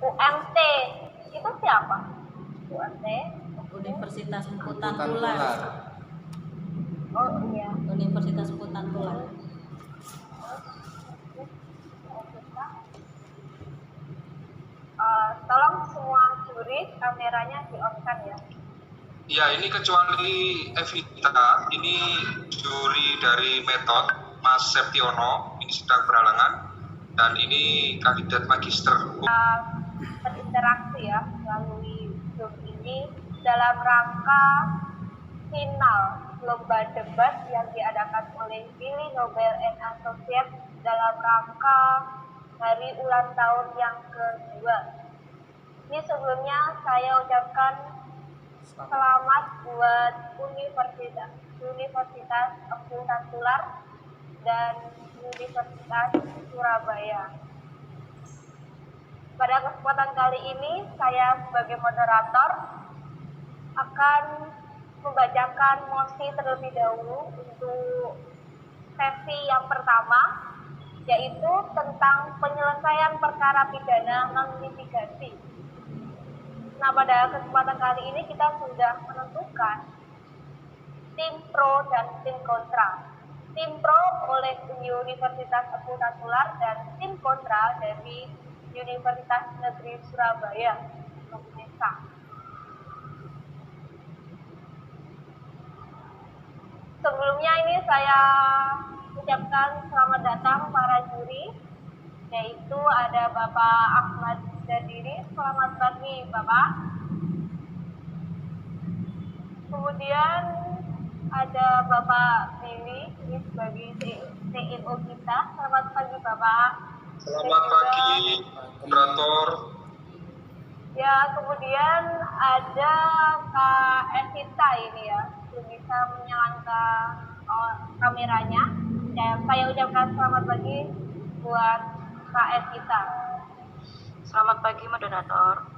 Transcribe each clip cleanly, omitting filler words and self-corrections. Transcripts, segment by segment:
UMT itu siapa? UMT Universitas Mputan Mputan Tular. Tular. Oh iya. Universitas Mputan Tular. Tolong semua juri kameranya di on kan ya. Iya, ini kecuali Evita, ini juri dari metode Mas Septiono, ini sedang berhalangan, dan ini kandidat magister. Berinteraksi ya melalui Zoom ini dalam rangka final lomba debat yang diadakan oleh Billy Nobel and Associates dalam rangka hari ulang tahun yang kedua. Ini sebelumnya saya ucapkan selamat buat Universitas Mputan Tular dan Universitas Surabaya. Pada kesempatan kali ini saya sebagai moderator akan membacakan mosi terlebih dahulu untuk sesi yang pertama, yaitu tentang penyelesaian perkara pidana non-litigasi. Nah, pada kesempatan kali ini kita sudah menentukan tim pro dan tim kontra. Tim pro oleh Universitas Mputan Tular dan tim kontra dari Universitas Negeri Surabaya, UNESA. Sebelumnya ini saya ucapkan selamat datang para juri, yaitu ada Bapak Ahmad Zadiri. Selamat pagi Bapak. Kemudian ada Bapak Billy, ini sebagai CEO kita. Selamat pagi Bapak. Selamat pagi, moderator. Ya, kemudian ada Kak Evita ini ya, belum bisa menyalakan kameranya. Ya, saya ucapkan selamat pagi buat Kak Evita. Selamat pagi moderator.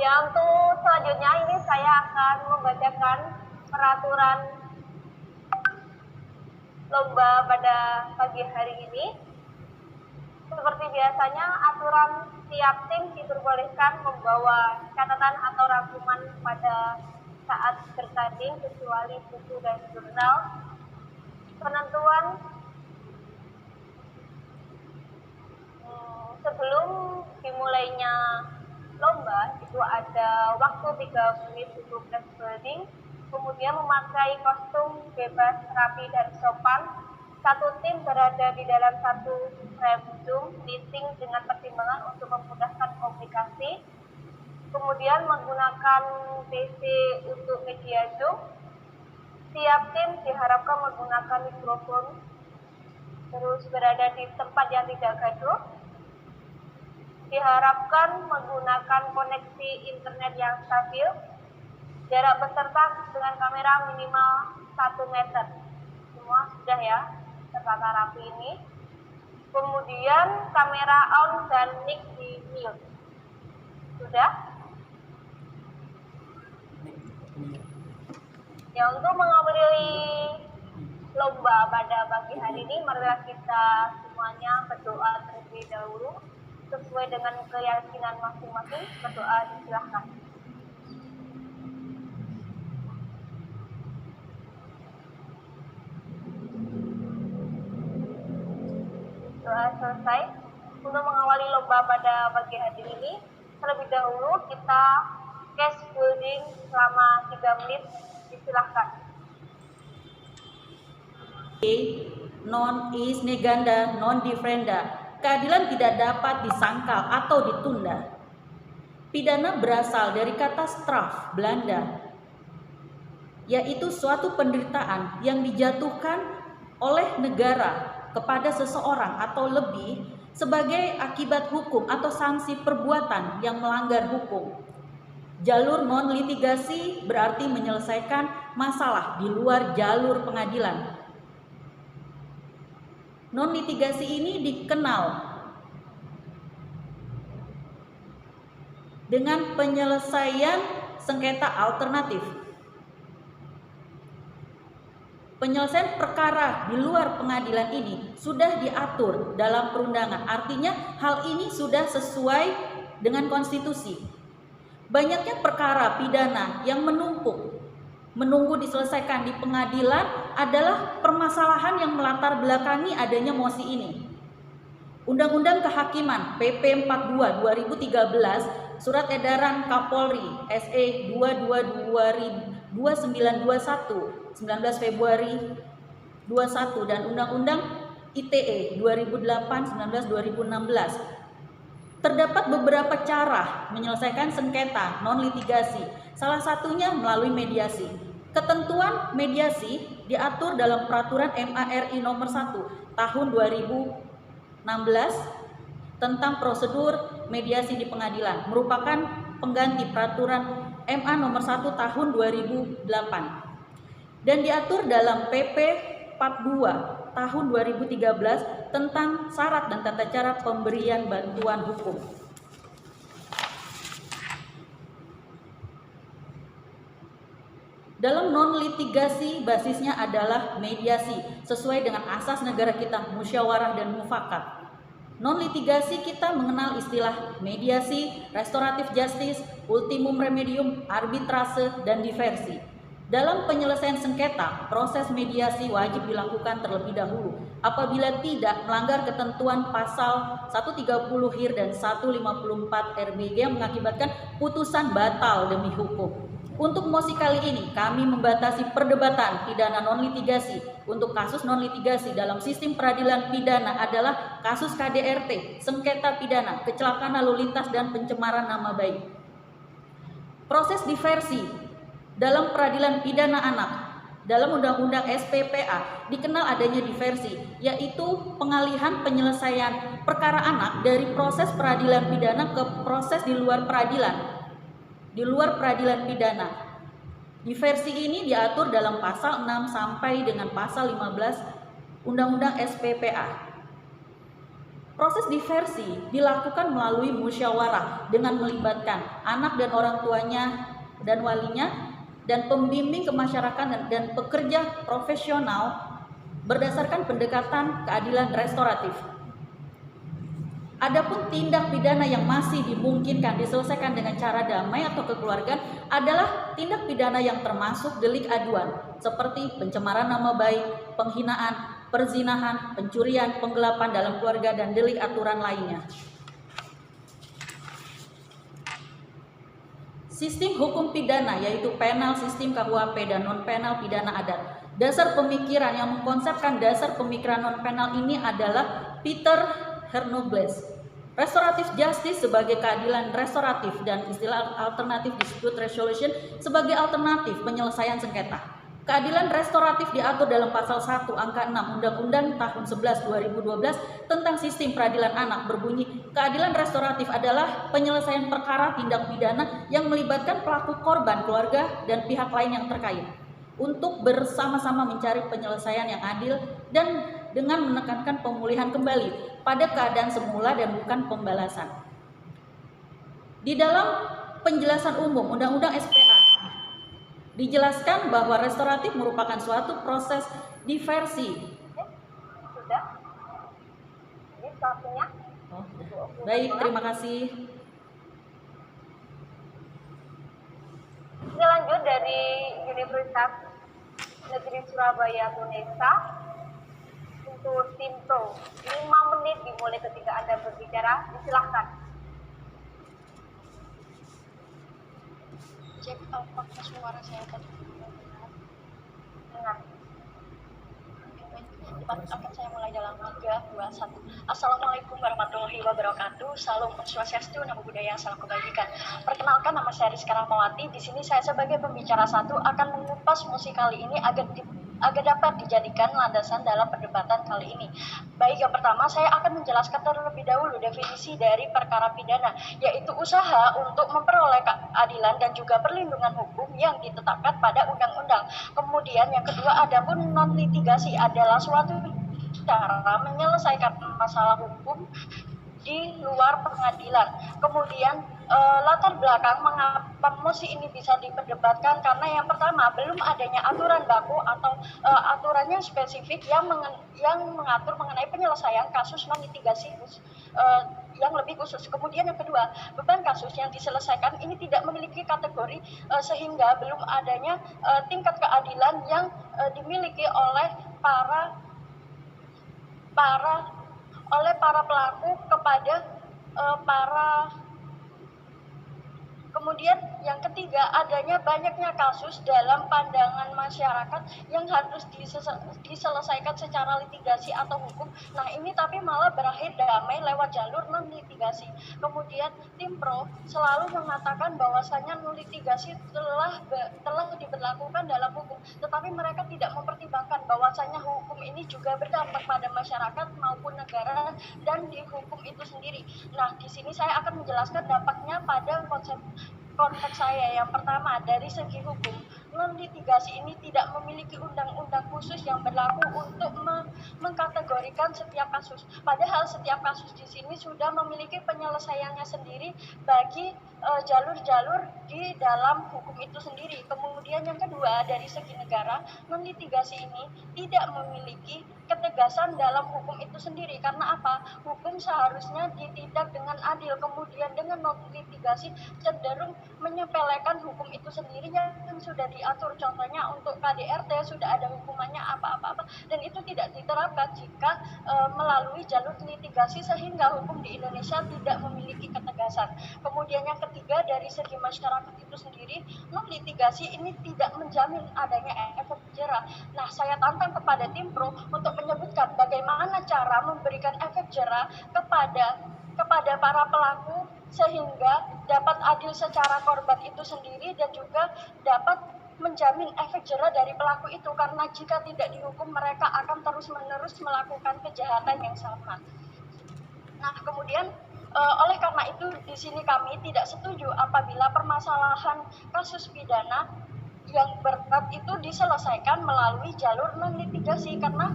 Ya, untuk selanjutnya ini saya akan membacakan peraturan lomba pada pagi hari ini. Seperti biasanya, aturan tiap tim diperbolehkan membawa catatan atau rangkuman pada saat bertanding kecuali buku dan jurnal. Penentuan sebelum dimulainya lomba itu ada waktu 3 menit untuk flash building, kemudian memakai kostum bebas, rapi dan sopan. Satu tim berada di dalam satu frame Zoom meeting dengan pertimbangan untuk memudahkan komunikasi. Kemudian menggunakan PC untuk media Zoom. Tiap tim diharapkan menggunakan mikrofon, terus berada di tempat yang tidak gaduh. Diharapkan menggunakan koneksi internet yang stabil. Jarak peserta dengan kamera minimal 1 meter. Semua sudah ya, tertata rapi ini. Kemudian kamera on dan mic di mute. Sudah? Ya, untuk mengawali lomba pada pagi hari ini, marilah kita semuanya berdoa terlebih dahulu. Sesuai dengan keyakinan masing-masing, berdoa disilahkan. Doa selesai. Untuk mengawali lomba pada pagi hari ini, terlebih dahulu kita case building selama 3 menit, disilahkan. Non is neganda, non differenda. Keadilan tidak dapat disangkal atau ditunda. Pidana berasal dari kata straf Belanda, yaitu suatu penderitaan yang dijatuhkan oleh negara kepada seseorang atau lebih sebagai akibat hukum atau sanksi perbuatan yang melanggar hukum. Jalur non-litigasi berarti menyelesaikan masalah di luar jalur pengadilan. Non-litigasi ini dikenal dengan penyelesaian sengketa alternatif. Penyelesaian perkara di luar pengadilan ini sudah diatur dalam perundangan. Artinya hal ini sudah sesuai dengan konstitusi. Banyaknya perkara pidana yang menumpuk, menunggu diselesaikan di pengadilan adalah permasalahan yang melatar belakangi adanya mosi ini. Undang-Undang Kehakiman PP 42 2013, Surat Edaran Kapolri SE 22 2921 19 Februari 21 dan Undang-Undang ITE 2008 19 2016. Terdapat beberapa cara menyelesaikan sengketa non litigasi, salah satunya melalui mediasi. Ketentuan mediasi diatur dalam Peraturan MARI Nomor 1 Tahun 2016 tentang prosedur mediasi di pengadilan, merupakan pengganti Peraturan MA Nomor 1 Tahun 2008 dan diatur dalam PP 42 Tahun 2013 tentang syarat dan tata cara pemberian bantuan hukum. Dalam non-litigasi basisnya adalah mediasi sesuai dengan asas negara kita, musyawarah dan mufakat. Non-litigasi kita mengenal istilah mediasi, restoratif justice, ultimum remedium, arbitrase, dan diversi. Dalam penyelesaian sengketa, proses mediasi wajib dilakukan terlebih dahulu apabila tidak melanggar ketentuan pasal 130 HIR dan 154 RBG yang mengakibatkan putusan batal demi hukum. Untuk mosi kali ini, kami membatasi perdebatan pidana non-litigasi. Untuk kasus non-litigasi dalam sistem peradilan pidana adalah kasus KDRT, sengketa pidana, kecelakaan lalu lintas, dan pencemaran nama baik. Proses diversi dalam peradilan pidana anak, dalam Undang-Undang SPPA dikenal adanya diversi, yaitu pengalihan penyelesaian perkara anak dari proses peradilan pidana ke proses di luar peradilan pidana. Diversi ini diatur dalam pasal 6 sampai dengan pasal 15 Undang-Undang SPPA. Proses diversi dilakukan melalui musyawarah dengan melibatkan anak dan orang tuanya dan walinya dan pembimbing kemasyarakatan dan pekerja profesional berdasarkan pendekatan keadilan restoratif. Adapun tindak pidana yang masih dimungkinkan diselesaikan dengan cara damai atau kekeluargaan adalah tindak pidana yang termasuk delik aduan seperti pencemaran nama baik, penghinaan, perzinahan, pencurian, penggelapan dalam keluarga, dan delik aturan lainnya. Sistem hukum pidana yaitu penal, sistem KUHP, dan non-penal pidana adat. Dasar pemikiran yang mengkonsepkan dasar pemikiran non-penal ini adalah Peter Hernobles. Restoratif justice sebagai keadilan restoratif dan istilah alternatif dispute resolution sebagai alternatif penyelesaian sengketa. Keadilan restoratif diatur dalam pasal 1 angka 6 Undang-Undang tahun 11 2012 tentang sistem peradilan anak berbunyi, keadilan restoratif adalah penyelesaian perkara tindak pidana yang melibatkan pelaku, korban, keluarga, dan pihak lain yang terkait untuk bersama-sama mencari penyelesaian yang adil dan dengan menekankan pemulihan kembali pada keadaan semula dan bukan pembalasan. Di dalam penjelasan umum Undang-Undang SPA dijelaskan bahwa restoratif merupakan suatu proses diversi. Sudah? Ini waktunya? Oh, baik, terima kasih. Ini lanjut dari Universitas Negeri Surabaya Unesa. Untuk tim pro 5 menit dimulai ketika Anda berbicara, disilahkan. Cek apakah suara saya tadi Dengar. akan saya mulai dalam 3, 2, 1. Assalamualaikum warahmatullahi wabarakatuh. Salam Swastiastu, Namo Buddhaya, salam kebajikan. Perkenalkan, nama saya Rizka Rahmawati. Di sini saya sebagai pembicara satu akan mengupas mosi kali ini agar dapat dijadikan landasan dalam perdebatan kali ini. Baik, yang pertama saya akan menjelaskan terlebih dahulu definisi dari perkara pidana, yaitu usaha untuk memperoleh keadilan dan juga perlindungan hukum yang ditetapkan pada undang-undang. Kemudian yang kedua, adapun non-litigasi adalah suatu cara menyelesaikan masalah hukum di luar pengadilan. Kemudian latar belakang mengapa mosi ini bisa diperdebatkan, karena yang pertama belum adanya aturan baku atau aturannya spesifik yang mengatur mengenai penyelesaian kasus non litigasi yang lebih khusus. Kemudian yang kedua, beban kasus yang diselesaikan ini tidak memiliki kategori sehingga belum adanya tingkat keadilan yang dimiliki oleh para pelaku kepada para. Kemudian yang ketiga, adanya banyaknya kasus dalam pandangan masyarakat yang harus diselesaikan secara litigasi atau hukum. Nah ini tapi malah berakhir damai lewat jalur non litigasi. Kemudian tim pro selalu mengatakan bahwasanya non litigasi telah diberlakukan dalam hukum, tetapi mereka tidak mempertimbangkan bahwasanya hukum ini juga berdampak pada masyarakat maupun negara dan di hukum itu sendiri. Nah di sini saya akan menjelaskan dampaknya pada konteks saya. Yang pertama, dari segi hukum, non litigasi ini tidak memiliki undang-undang khusus yang berlaku untuk mengkategorikan setiap kasus. Padahal setiap kasus di sini sudah memiliki penyelesaiannya sendiri bagi jalur-jalur di dalam hukum itu sendiri. Kemudian yang kedua, dari segi negara, non litigasi ini tidak memiliki ketegasan dalam hukum itu sendiri. Karena apa? Hukum seharusnya ditindak dengan adil. Kemudian dengan non litigasi cenderung menyepelekan hukum itu sendiri yang sudah diatur. Contohnya untuk KDRT sudah ada hukumannya apa-apa, dan itu tidak diterapkan jika melalui jalur litigasi, sehingga hukum di Indonesia tidak memiliki ketegasan. Kemudian yang ketiga, dari segi masyarakat itu sendiri, non litigasi ini tidak menjamin adanya efek jera. Nah, saya tantang kepada tim pro untuk menyebutkan bagaimana cara memberikan efek jera kepada para pelaku sehingga dapat adil secara korban itu sendiri dan juga dapat menjamin efek jera dari pelaku itu, karena jika tidak dihukum mereka akan terus-menerus melakukan kejahatan yang sama. Nah, kemudian oleh karena itu di sini kami tidak setuju apabila permasalahan kasus pidana yang berat itu diselesaikan melalui jalur non litigasi, karena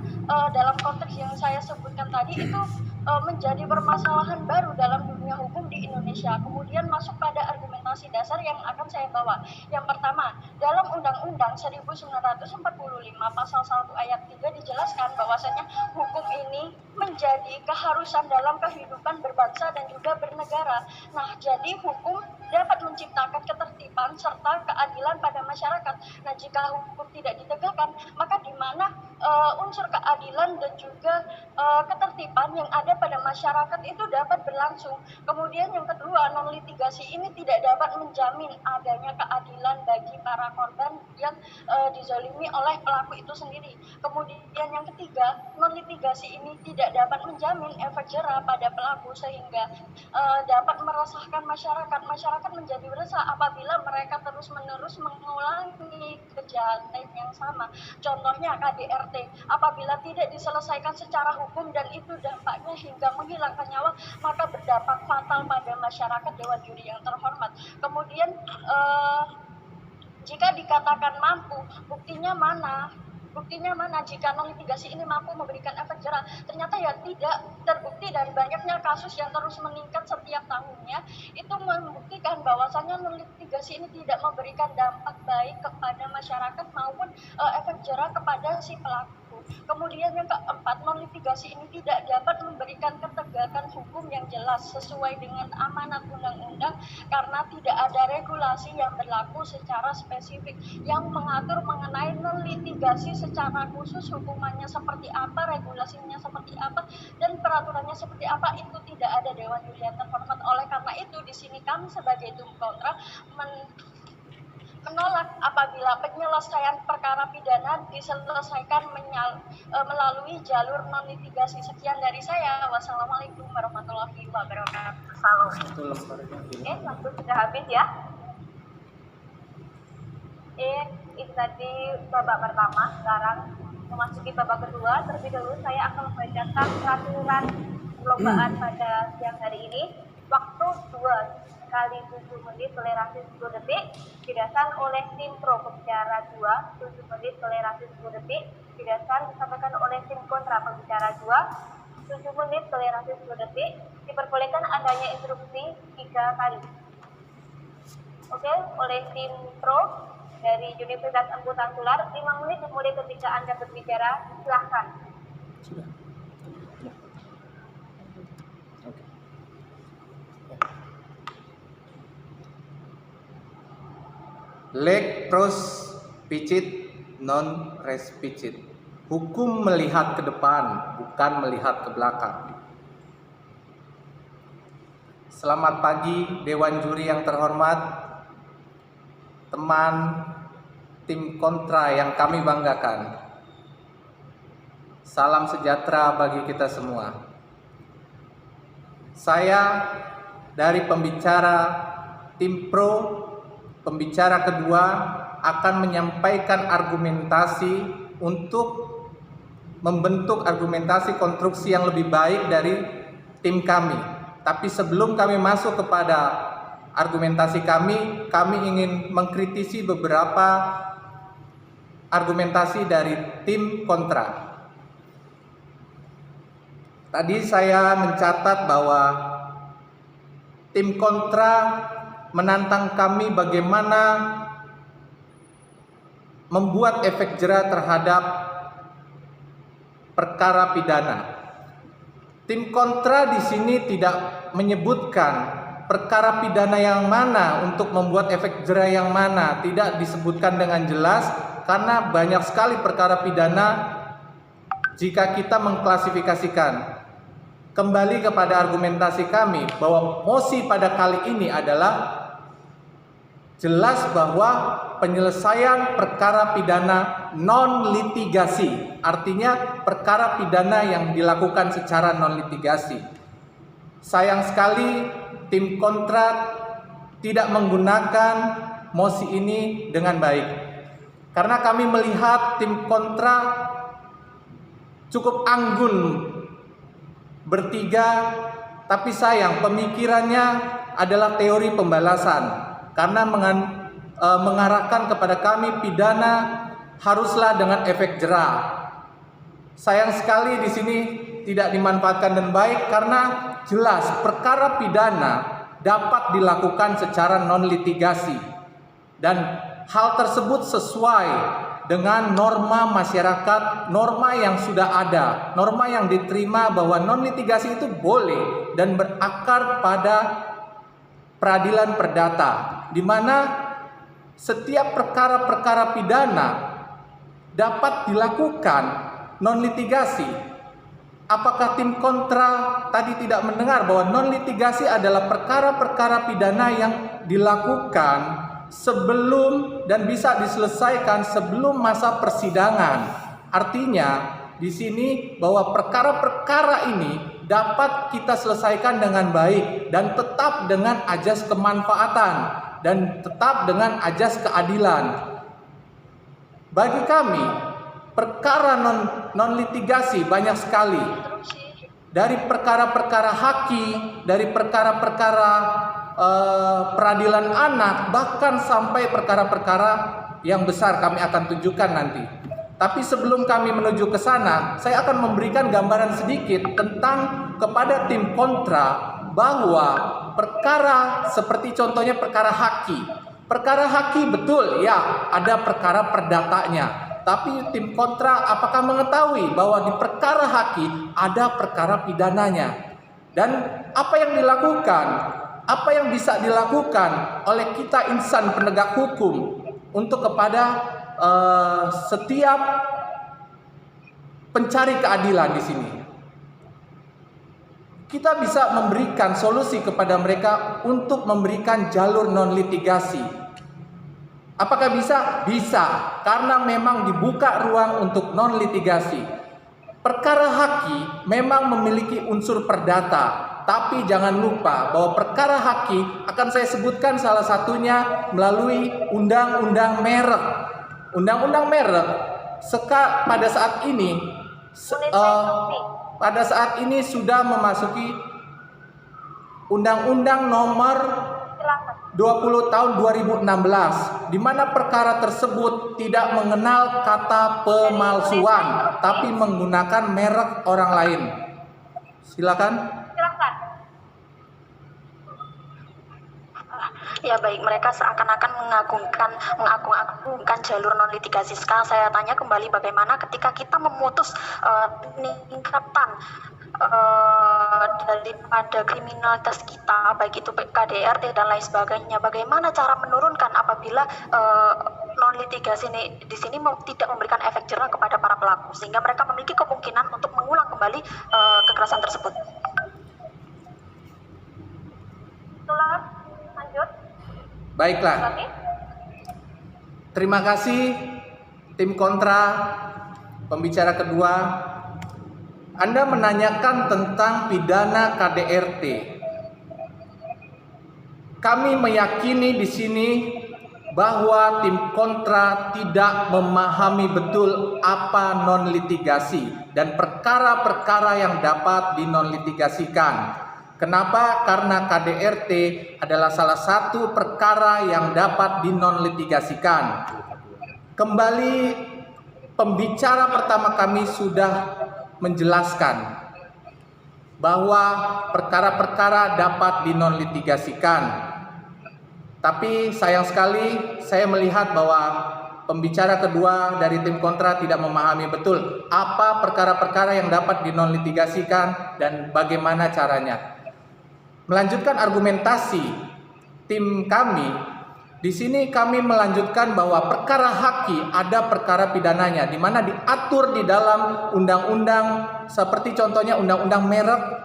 dalam konteks yang saya sebutkan tadi itu menjadi permasalahan baru dalam dunia hukum di Indonesia. Kemudian masuk pada argumentasi dasar yang akan saya bawa. Yang pertama, dalam Undang-Undang 1945 pasal 1 ayat 3 dijelaskan bahwasanya hukum ini menjadi keharusan dalam kehidupan berbangsa dan juga bernegara. Nah, jadi hukum dapat menciptakan ketertiban serta keadilan pada masyarakat. Nah, jika hukum tidak ditegakkan, maka di mana unsur keadilan dan juga ketertiban yang ada pada masyarakat itu dapat berlangsung. Kemudian yang kedua, non litigasi ini tidak dapat menjamin adanya keadilan bagi para korban yang dizalimi oleh pelaku itu sendiri. Kemudian yang ketiga, non litigasi ini tidak dapat menjamin efek jera pada pelaku sehingga dapat meresahkan masyarakat. Masyarakat menjadi resah apabila mereka terus-menerus mengulangi kejahatan yang sama. Contohnya KDRT, apabila tidak diselesaikan secara hukum dan itu dampaknya hingga menghilangkan nyawa, maka berdampak fatal pada masyarakat. Dewan Juri yang terhormat. Kemudian jika dikatakan mampu, buktinya mana? Buktinya mana jika non litigasi ini mampu memberikan efek jera? Ternyata ya tidak terbukti dari banyaknya kasus yang terus meningkat setiap tahunnya. Itu membuktikan bahwasannya non litigasi ini tidak memberikan dampak baik kepada masyarakat maupun efek jera kepada si pelaku. Kemudian yang keempat, non litigasi ini tidak dapat memberikan ketegakan hukum yang jelas sesuai dengan amanat undang-undang karena tidak ada regulasi yang berlaku secara spesifik yang mengatur mengenai non litigasi secara khusus, hukumannya seperti apa, regulasinya seperti apa, dan peraturannya seperti apa. Itu tidak ada. Dewan Juri yang terhormat. Oleh karena itu di sini kami sebagai tim kontra menolak apabila penyelesaian perkara pidana diselesaikan melalui jalur non litigasi. Sekian dari saya. Wassalamualaikum warahmatullahi wabarakatuh. Salam. Waktu sudah habis ya. Itu tadi babak pertama. Sekarang memasuki babak kedua. Terlebih dahulu saya akan membacakan peraturan perlombaan pada siang hari ini. Waktu 2 kali 7 menit toleransi 10 detik didasarkan oleh tim pro pembicara 2 7 menit toleransi 10 detik didasarkan disampaikan oleh tim kontra pembicara 2 7 menit toleransi 10 detik. Diperbolehkan adanya interupsi 3 kali. Oke, oleh tim pro dari Universitas Empu Tangsular. 5 menit dimulai ketika Anda berbicara. Silahkan. Sudah. Ya. Oke. Leg pros picit non res picit. Hukum melihat ke depan, bukan melihat ke belakang. Selamat pagi Dewan Juri yang terhormat, teman tim kontra yang kami banggakan. Salam sejahtera bagi kita semua. Saya dari pembicara tim pro, pembicara kedua akan menyampaikan argumentasi untuk membentuk argumentasi konstruksi yang lebih baik dari tim kami. Tapi sebelum kami masuk kepada argumentasi kami ingin mengkritisi beberapa argumentasi dari tim kontra. Tadi saya mencatat bahwa tim kontra menantang kami bagaimana membuat efek jera terhadap perkara pidana. Tim kontra di sini tidak menyebutkan perkara pidana yang mana untuk membuat efek jera yang mana, tidak disebutkan dengan jelas karena banyak sekali perkara pidana jika kita mengklasifikasikan. Kembali kepada argumentasi kami bahwa mosi pada kali ini adalah jelas bahwa penyelesaian perkara pidana non litigasi, artinya perkara pidana yang dilakukan secara non litigasi. Sayang sekali tim kontra tidak menggunakan mosi ini dengan baik, karena kami melihat tim kontra cukup anggun bertiga, tapi sayang pemikirannya adalah teori pembalasan karena mengarahkan kepada kami pidana haruslah dengan efek jera. Sayang sekali di sini tidak dimanfaatkan dengan baik karena jelas perkara pidana dapat dilakukan secara non litigasi dan hal tersebut sesuai dengan norma masyarakat, norma yang sudah ada, norma yang diterima bahwa non litigasi itu boleh dan berakar pada peradilan perdata, di mana setiap perkara-perkara pidana dapat dilakukan non litigasi. Apakah tim kontra tadi tidak mendengar bahwa non litigasi adalah perkara-perkara pidana yang dilakukan sebelum dan bisa diselesaikan sebelum masa persidangan. Artinya di sini bahwa perkara-perkara ini dapat kita selesaikan dengan baik dan tetap dengan ajas kemanfaatan dan tetap dengan ajas keadilan. Bagi kami perkara non litigasi banyak sekali, dari perkara-perkara haki, dari perkara-perkara peradilan anak, bahkan sampai perkara-perkara yang besar kami akan tunjukkan nanti. Tapi sebelum kami menuju ke sana, saya akan memberikan gambaran sedikit tentang kepada tim kontra bahwa perkara seperti contohnya perkara haki. Perkara haki betul ya, ada perkara perdatanya. Tapi tim kontra apakah mengetahui bahwa di perkara haki ada perkara pidananya? Dan apa yang dilakukan? Apa yang bisa dilakukan oleh kita insan penegak hukum untuk kepada setiap pencari keadilan di sini? Kita bisa memberikan solusi kepada mereka untuk memberikan jalur non litigasi. Apakah bisa? Bisa, karena memang dibuka ruang untuk non litigasi. Perkara haki memang memiliki unsur perdata, tapi jangan lupa bahwa perkara haki akan saya sebutkan salah satunya melalui undang-undang merek. Undang-undang merek pada saat ini sudah memasuki Undang-Undang nomor 20 tahun 2016, di mana perkara tersebut tidak mengenal kata pemalsuan, tapi menggunakan merek orang lain. Silakan. Ya baik, mereka seakan-akan mengagung-agungkan jalur non litigasi. Sekarang saya tanya kembali, bagaimana ketika kita memutus peningkatan daripada kriminalitas kita, baik itu KDRT dan lain sebagainya, bagaimana cara menurunkan apabila non litigasi ini di sini tidak memberikan efek jerah kepada para pelaku, sehingga mereka memiliki kemungkinan untuk mengulang kembali kekerasan tersebut. Itulah, lanjut. Baiklah. Berarti? Terima kasih tim kontra. Pembicara kedua, Anda menanyakan tentang pidana KDRT. Kami meyakini di sini bahwa tim kontra tidak memahami betul apa non litigasi dan perkara-perkara yang dapat dinon litigasikan. Kenapa? Karena KDRT adalah salah satu perkara yang dapat dinon litigasikan. Kembali, pembicara pertama kami sudah menjelaskan bahwa perkara-perkara dapat dinon litigasikan. Tapi sayang sekali saya melihat bahwa pembicara kedua dari tim kontra tidak memahami betul apa perkara-perkara yang dapat dinon litigasikan dan bagaimana caranya. Melanjutkan argumentasi tim kami, di sini kami melanjutkan bahwa perkara haki ada perkara pidananya, di mana diatur di dalam undang-undang seperti contohnya undang-undang merek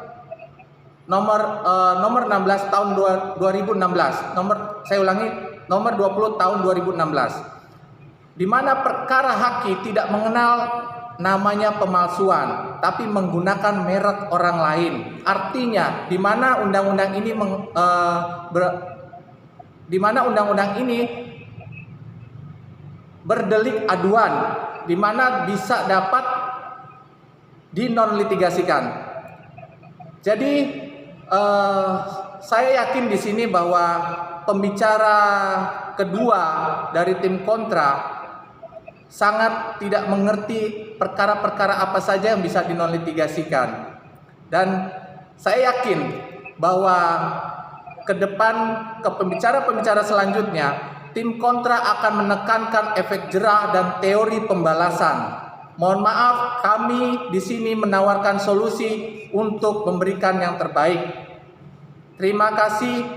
nomor 16 tahun 2016, nomor 20 tahun 2016, di mana perkara haki tidak mengenal namanya pemalsuan, tapi menggunakan merek orang lain. Artinya, di mana undang-undang ini berdelik aduan, di mana bisa dapat dinon litigasikan. Jadi, saya yakin di sini bahwa pembicara kedua dari tim kontra sangat tidak mengerti perkara-perkara apa saja yang bisa dinon litigasikan. Dan saya yakin bahwa ke depan, ke pembicara-pembicara selanjutnya, tim kontra akan menekankan efek jerah dan teori pembalasan. Mohon maaf, kami di sini menawarkan solusi untuk memberikan yang terbaik. Terima kasih.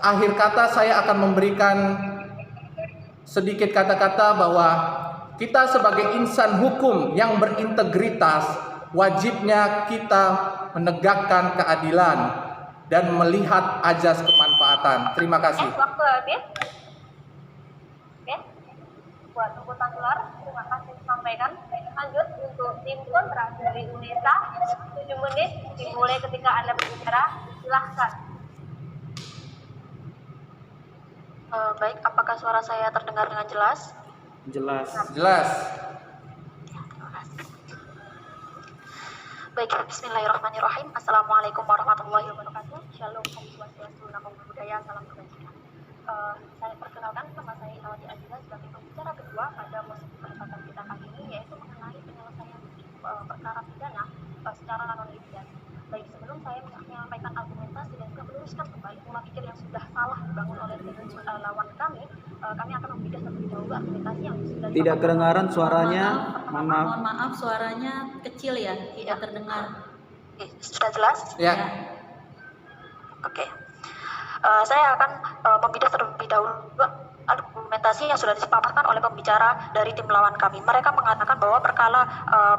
Akhir kata saya akan memberikan sedikit kata-kata bahwa kita sebagai insan hukum yang berintegritas, wajibnya kita menegakkan keadilan dan melihat ajas kemanfaatan. Terima kasih. Waktu habis. Oke. Buat tuntutan keluar, terima kasih disampaikan. Lanjut untuk tim kontra dari UNESA, 7 menit dimulai ketika Anda berbicara. Silahkan. Baik, apakah suara saya terdengar dengan jelas? Jelas. Baik, bismillahirrahmanirrahim. Assalamualaikum warahmatullahi wabarakatuh. Shalom, Om Swastiastu, Namo Buddhaya, salam kebajikan. Saya perkenalkan, nama saya Ilawati Azizah sebagai pembicara kedua pada musim kesempatan kita kali ini, yaitu mengenai penyelesaian perkara pidana secara non litigasi. Baik, sebelum saya menyampaikan argumentasi dan juga meluruskan kembali pola pikir yang sudah salah dibangun oleh lawan kami akan membedah terlebih dahulu argumentasi yang sudah tidak kedengaran suaranya. Mohon maaf, suaranya kecil ya, tidak terdengar. Oke, sudah jelas? Ya. Oke. Saya akan membedah terlebih dahulu argumentasi yang sudah dipaparkan oleh pembicara dari tim lawan kami. Mereka mengatakan bahwa perkara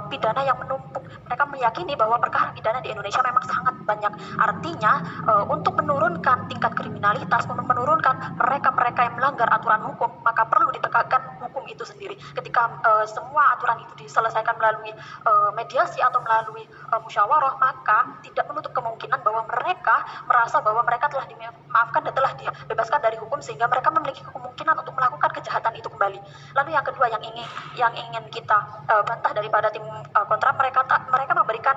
pidana yang menumpuk. Mereka meyakini bahwa perkara pidana di Indonesia memang sangat banyak. Artinya untuk menurunkan tingkat kriminalitas, menurunkan mereka-mereka yang melanggar aturan hukum, maka perlu ditegakkan hukum itu sendiri. Ketika semua aturan itu diselesaikan melalui mediasi atau melalui musyawarah, maka tidak menutup kemungkinan bahwa mereka merasa bahwa mereka telah dimaafkan dan telah dibebaskan dari hukum, sehingga mereka memiliki kemungkinan untuk melakukan kejahatan itu kembali. Lalu yang kedua yang ingin kita bantah daripada tim kontra, mereka memberikan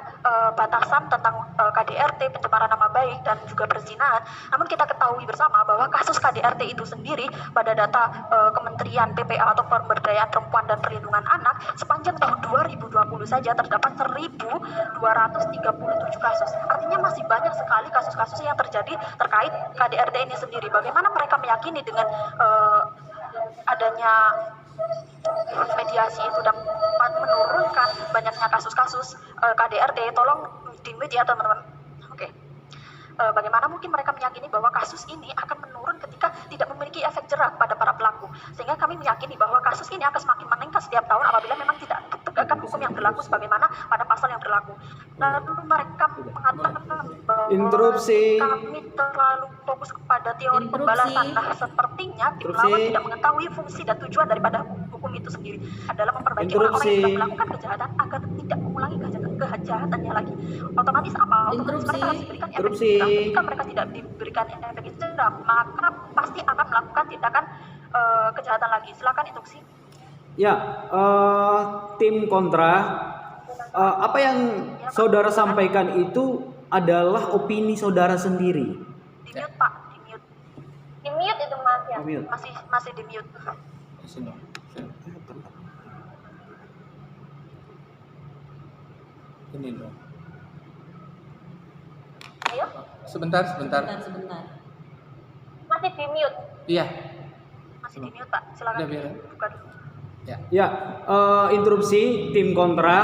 batasan tentang KDRT, pencemaran nama baik dan juga perzinahan. Namun kita ketahui bersama bahwa bahwa kasus KDRT itu sendiri pada data Kementerian PPA atau Pemberdayaan Perempuan dan Perlindungan Anak sepanjang tahun 2020 saja terdapat 1.237 kasus. Artinya masih banyak sekali kasus-kasus yang terjadi terkait KDRT ini sendiri. Bagaimana mereka meyakini dengan adanya mediasi itu dapat menurunkan banyaknya kasus-kasus KDRT? Tolong di-mute ya teman-teman. Oke. Bagaimana mungkin mereka meyakini bahwa kasus ini akan menurun ketika tidak memiliki efek jerah pada para pelaku, sehingga kami meyakini bahwa kasus ini akan semakin meningkat setiap tahun apabila memang tidak tegakkan hukum yang berlaku sebagaimana pada pasal yang berlaku. Lalu mereka mengatakan bahwa Interupsi. kami terlalu fokus kepada teori pembalasan. Nah, sepertinya tim lawan tidak mengetahui fungsi dan tujuan daripada hukum itu sendiri adalah memperbaiki orang-orang yang sudah melakukan kejahatan agar tidak mengulangi kejahatannya lagi. Otomatis apa? Otomatis mereka harus diberikan efek jerah. Ketika mereka tidak diberikan efek jerah, maka pasti akan melakukan tindakan kejahatan lagi. Silakan instruksi. Ya, tim kontra, apa yang saudara sampaikan itu adalah opini saudara sendiri. Di mute Pak, di mute. Di mute itu Mas ya. Mute. Masih di mute. Sini. Ini loh. Ayo, Sebentar. Sebentar. masih di mute. Iya. Masih di mute Pak. Silakan Udah, biar. buka dulu. Ya, interupsi tim kontra.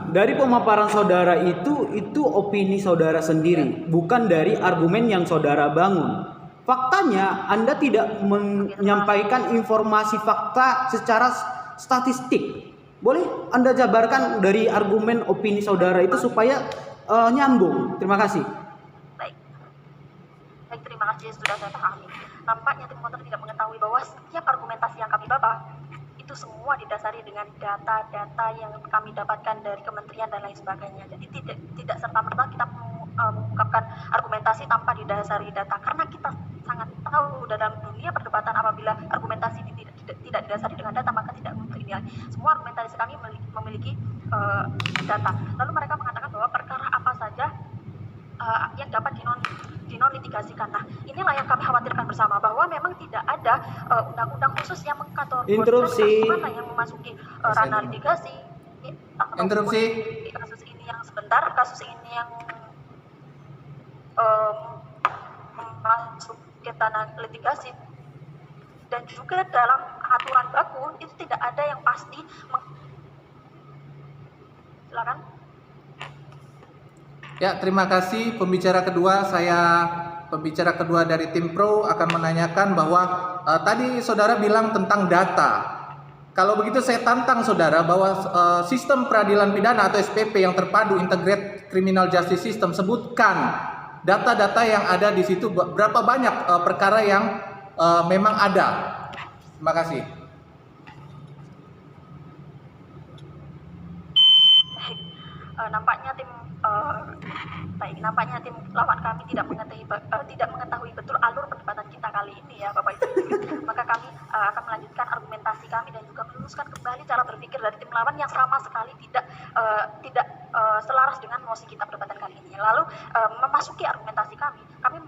Dari pemaparan saudara itu opini saudara sendiri, bukan dari argumen yang saudara bangun. Faktanya Anda tidak menyampaikan informasi fakta secara statistik. Boleh Anda jabarkan dari argumen opini saudara itu supaya nyambung. Terima kasih. Baik, terima kasih sudah saya pahami. Nampaknya tim kontra tidak mengetahui bahwa setiap argumentasi yang kami bawa itu semua didasari dengan data-data yang kami dapatkan dari kementerian dan lain sebagainya. Jadi tidak serta-merta kita mengungkapkan argumentasi tanpa didasari data, karena kita sangat tahu dalam dunia perdebatan apabila argumentasi tidak didasari dengan data maka tidak mungkin. Semua argumentasi kami memiliki data. Lalu mereka mengatakan bahwa perkara apa saja yang dapat dinonlitigasikan. Nah, inilah yang kami khawatirkan bersama, bahwa memang tidak ada undang-undang khusus yang mengkategorikan kasus mana yang memasuki ranah litigasi. Interupsi. Kasus ini yang sebentar, kasus ini yang memasuki ranah litigasi. Dan juga dalam aturan baku itu tidak ada yang pasti. Silakan. Ya, terima kasih. Pembicara kedua dari tim pro akan menanyakan bahwa tadi saudara bilang tentang data. Kalau begitu saya tantang saudara bahwa sistem peradilan pidana atau SPP yang terpadu Integrated Criminal Justice System, sebutkan data-data yang ada di situ, berapa banyak perkara yang memang ada. Terima kasih. Nampaknya tim lawan kami tidak mengetahui betul alur perdebatan kita kali ini ya Bapak Ibu. Maka kami akan melanjutkan argumentasi kami dan juga meluruskan kembali cara berpikir dari tim lawan yang sama sekali tidak selaras dengan mosi kita perdebatan kali ini. Lalu memasuki argumentasi kami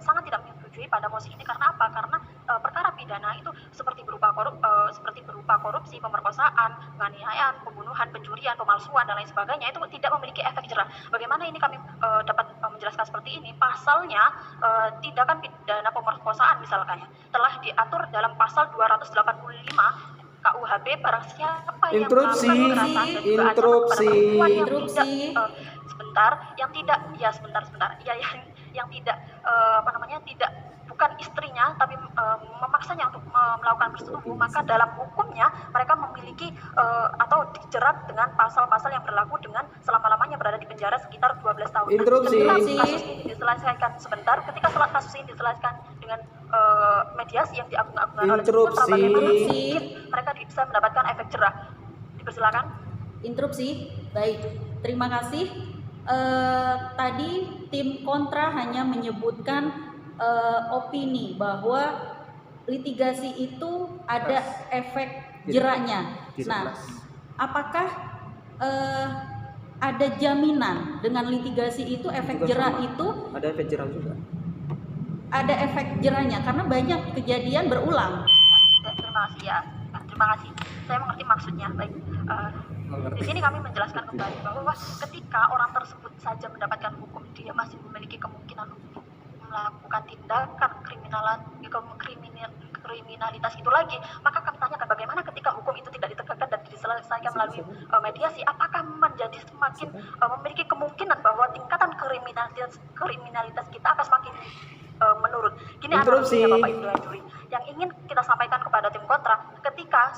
sangat tidak menyetujui pada mosi ini. Karena apa? Karena perkara pidana itu seperti berupa korupsi, pemerkosaan, penganiayaan, pembunuhan, pencurian, pemalsuan dan lain sebagainya itu tidak memiliki efek jerah. Bagaimana ini kami dapat menjelaskan seperti ini? Pasalnya tindakan pidana pemerkosaan misalkan telah diatur dalam pasal 285 KUHP, barang siapa yang melakukan kekerasan dan juga ancaman kepada perempuan yang tidak bukan istrinya tapi memaksanya untuk melakukan persetubuhan, maka dalam hukumnya mereka memiliki atau dijerat dengan pasal-pasal yang berlaku dengan selama-lamanya berada di penjara sekitar 12 tahun. Ketika kasus ini diselesaikan kasus ini diselesaikan dengan mediasi yang diagung-agungkan oleh putra, bagaimana mungkin mereka bisa mendapatkan efek jerah? Dipersilakan. Interupsi. Baik, terima kasih. Tadi tim kontra hanya menyebutkan opini bahwa litigasi itu ada efek jerahnya. Nah, apakah ada jaminan dengan litigasi itu efek jerah itu? Ada efek jerah juga. ada efek jerahnya karena banyak kejadian berulang. Terima kasih ya. Terima kasih. Saya mengerti maksudnya. Baik. Di sini kami menjelaskan kembali bahwa ketika orang tersebut saja mendapatkan hukum, dia masih memiliki kemungkinan untuk melakukan tindakan kriminalitas itu lagi, maka kami tanyakan bagaimana ketika hukum itu tidak ditegakkan dan diselesaikan melalui mediasi, apakah menjadi semakin memiliki kemungkinan bahwa tingkatan kriminalitas kita akan semakin menurun. Gini analoginya Bapak Ibu dan juri, yang ingin kita sampaikan kepada tim kontra, ketika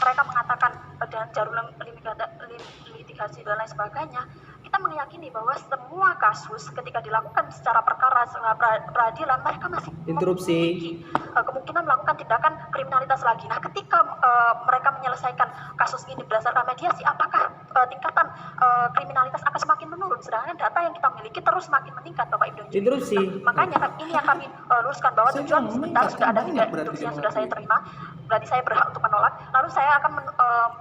mereka mengatakan dan jarum litigasi dan lain sebagainya, kita meyakini bahwa semua kasus ketika dilakukan secara perkara peradilan, mereka masih memiliki kemungkinan melakukan tindakan kriminalitas lagi. Nah, ketika mereka menyelesaikan kasus ini berdasarkan mediasi, apakah tingkatan kriminalitas akan semakin menurun? Sedangkan data yang kita miliki terus semakin meningkat, Bapak Ibu. Nah, makanya ini yang kami luruskan bahwa tujuan sebentar sudah ada instruksi yang sudah saya terima, berarti saya berhak untuk menolak. Lalu saya akan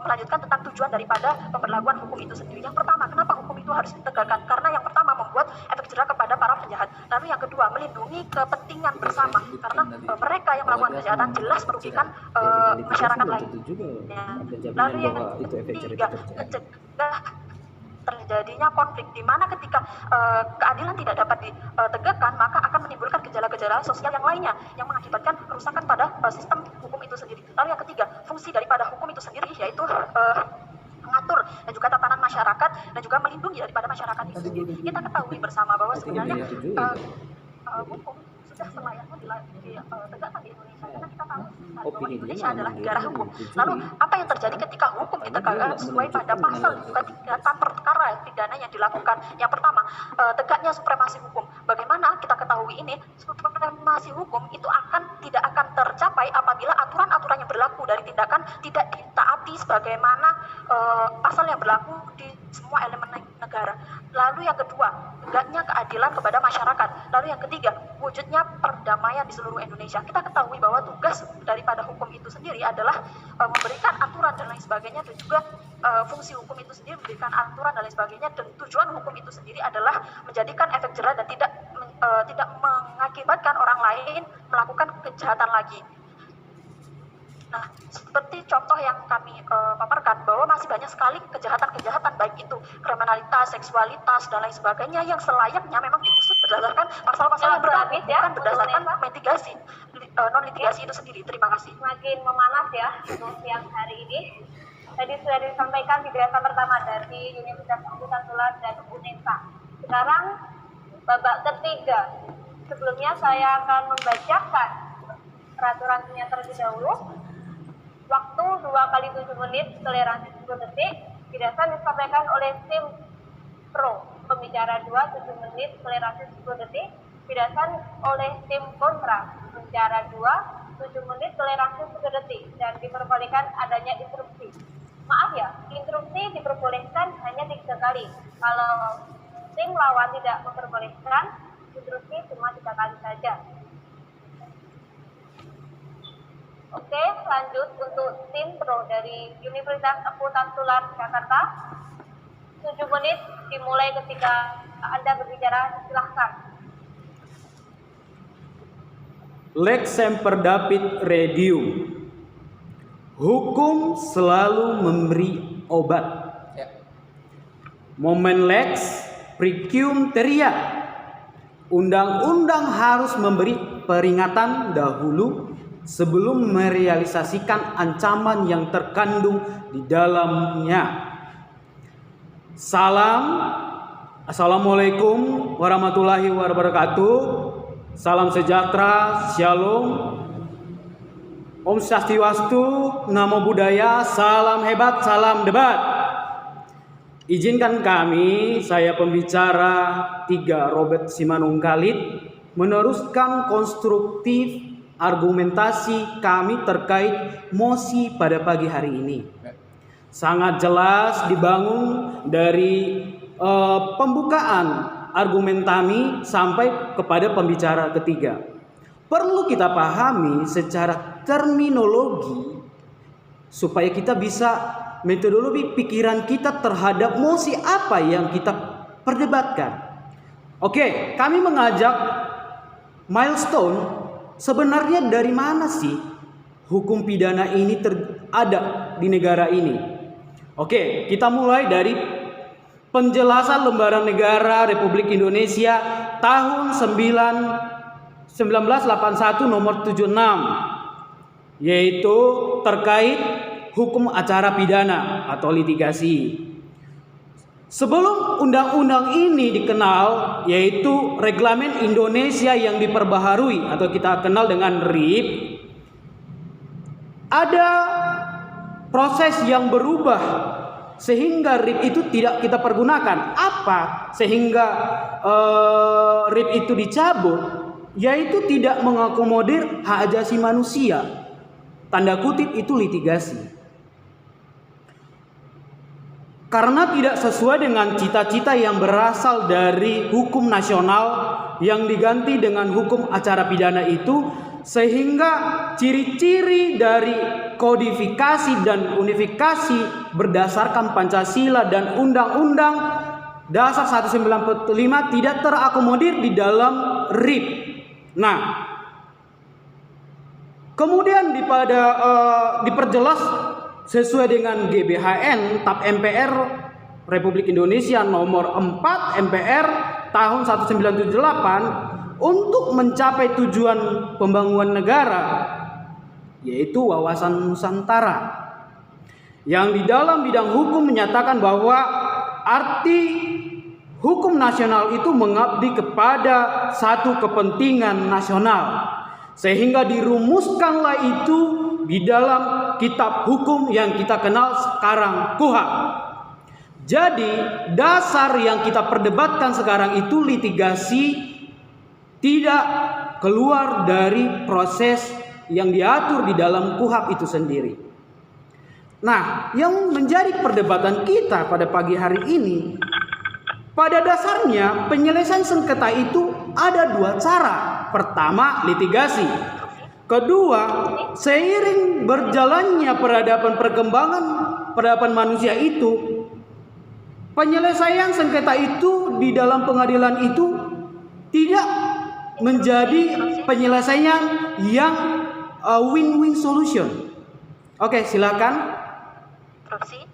melanjutkan tentang tujuan daripada pemberlakuan hukum itu sendiri. Yang pertama, kenapa hukum itu harus ditegakkan? Karena yang pertama membuat efek jerah kepada para penjahat. Lalu yang kedua, melindungi kepentingan bersama. Karena mereka yang melakukan kejahatan jelas merugikan masyarakat lainnya. Lalu yang ketiga, mencegah terjadinya konflik, di mana ketika keadilan tidak dapat ditegakkan, maka akan menimbulkan gejala-gejala sosial yang lainnya yang mengakibatkan kerusakan pada sistem hukum itu sendiri. Lalu yang ketiga, fungsi daripada hukum itu sendiri yaitu mengatur dan juga tatanan masyarakat dan juga melindungi daripada masyarakat itu sendiri. Kita ketahui bersama bahwa sebenarnya hukum sudah selayaknya ditegakkan di Indonesia, karena kita tahu bahwa Indonesia adalah negara hukum. Lalu apa yang terjadi ketika hukum ditegakkan sesuai pada pasal juga tingkatan perkara pidana yang dilakukan? Yang pertama, tegaknya supremasi hukum. Bagaimana kita ketahui ini, supremasi hukum itu tidak akan tercapai apabila aturan-aturan yang berlaku dari tindakan tidak ditaati sebagaimana pasal yang berlaku di semua elemen negara. Lalu yang kedua, tegaknya keadilan kepada masyarakat. Lalu yang ketiga, wujudnya perdamaian di seluruh Indonesia. Kita ketahui bahwa tugas daripada hukum itu sendiri adalah memberikan aturan dan lain sebagainya, dan juga fungsi hukum itu sendiri memberikan aturan dan lain sebagainya, dan tujuan hukum itu sendiri adalah menjadikan efek jerah dan tidak mengakibatkan orang lain melakukan kejahatan lagi. Nah, seperti contoh yang kami paparkan bahwa masih banyak sekali kejahatan-kejahatan, baik itu kriminalitas, seksualitas, dan lain sebagainya yang selayaknya memang diusut berdasarkan pasal-pasal yang berlaku, bukan berdasarkan mitigasi, non-litigasi itu sendiri. Terima kasih. Semakin memanas ya untuk siang hari ini. Tadi sudah disampaikan penjelasan pertama dari Universitas Andalas dan UNESA. Sekarang babak ketiga. Sebelumnya saya akan membacakan peraturannya terlebih dahulu. Waktu 2 kali 7 menit, toleransi 10 detik. Berdasarkan disampaikan oleh tim pro. Pembicara 2, 7 menit, toleransi 10 detik. Berdasarkan oleh tim kontra. Pembicara 2, 7 menit, toleransi 10 detik. Dan diperbolehkan adanya instruksi. Maaf ya, instruksi diperbolehkan hanya 3 kali. Kalau tim lawan tidak memperbolehkan, instruksi cuma 3 kali saja. Oke, lanjut untuk tim pro dari Universitas Andalas Jakarta. 7 menit dimulai ketika Anda berbicara, silahkan. Lex semper David Redium. Hukum selalu memberi obat. Momen lex precium teria. Undang-undang harus memberi peringatan dahulu sebelum merealisasikan ancaman yang terkandung di dalamnya. Assalamualaikum warahmatullahi wabarakatuh. Salam sejahtera, shalom, Om Swastiastu, Namo Buddhaya, salam hebat, salam debat. Izinkan kami, saya pembicara 3 Robert Simanungkalit, meneruskan konstruktif argumentasi kami terkait mosi pada pagi hari ini. Sangat jelas dibangun dari pembukaan argumen kami sampai kepada pembicara ketiga. Perlu kita pahami secara terminologi supaya kita bisa metodologi pikiran kita terhadap mosi apa yang kita perdebatkan. Oke, kami mengajak milestone, sebenarnya dari mana sih hukum pidana ini ada di negara ini? Oke, kita mulai dari penjelasan Lembaran Negara Republik Indonesia tahun 1981 nomor 76, yaitu terkait hukum acara pidana atau litigasi. Sebelum undang-undang ini dikenal, yaitu Reglamen Indonesia yang diperbaharui atau kita kenal dengan RIP, ada proses yang berubah sehingga RIP itu tidak kita pergunakan. Apa sehingga RIP itu dicabut? Yaitu tidak mengakomodir hak asasi manusia. Tanda kutip itu litigasi. Karena tidak sesuai dengan cita-cita yang berasal dari hukum nasional yang diganti dengan hukum acara pidana itu, sehingga ciri-ciri dari kodifikasi dan unifikasi berdasarkan Pancasila dan Undang-Undang Dasar 1945 tidak terakomodir di dalam RIP. Nah, kemudian diperjelas sesuai dengan GBHN TAP MPR Republik Indonesia nomor 4 MPR tahun 1978 untuk mencapai tujuan pembangunan negara, yaitu wawasan Nusantara, yang di dalam bidang hukum menyatakan bahwa arti hukum nasional itu mengabdi kepada satu kepentingan nasional, sehingga dirumuskanlah itu di dalam kitab hukum yang kita kenal sekarang KUHP. Jadi dasar yang kita perdebatkan sekarang itu litigasi tidak keluar dari proses yang diatur di dalam KUHP itu sendiri. Nah, yang menjadi perdebatan kita pada pagi hari ini, pada dasarnya penyelesaian sengketa itu ada dua cara. Pertama, litigasi. Kedua, seiring berjalannya peradaban manusia itu, penyelesaian sengketa itu di dalam pengadilan itu tidak menjadi penyelesaian yang win-win solution. Oke, silakan. Prof.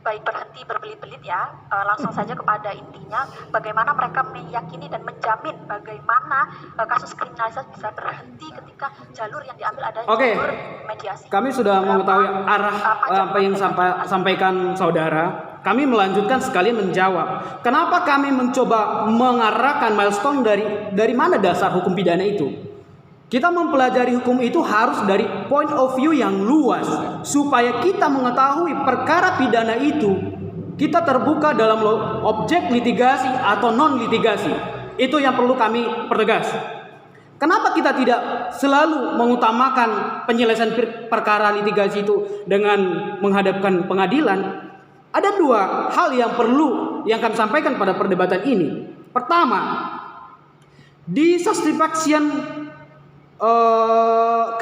Baik, berhenti berbelit-belit ya. Langsung saja kepada intinya, bagaimana mereka meyakini dan menjamin bagaimana kasus kriminalisasi bisa berhenti ketika jalur yang diambil adalah jalur mediasi. Kami sudah mengetahui arah apa yang sampaikan saudara. Kami melanjutkan sekalian menjawab. Kenapa kami mencoba mengarahkan milestone dari mana dasar hukum pidana itu? Kita mempelajari hukum itu harus dari point of view yang luas, supaya kita mengetahui perkara pidana itu kita terbuka dalam objek litigasi atau non litigasi. Itu yang perlu kami pertegas. Kenapa kita tidak selalu mengutamakan penyelesaian perkara litigasi itu dengan menghadapkan pengadilan? Ada dua hal yang perlu yang kami sampaikan pada perdebatan ini. Pertama, dissatisfaction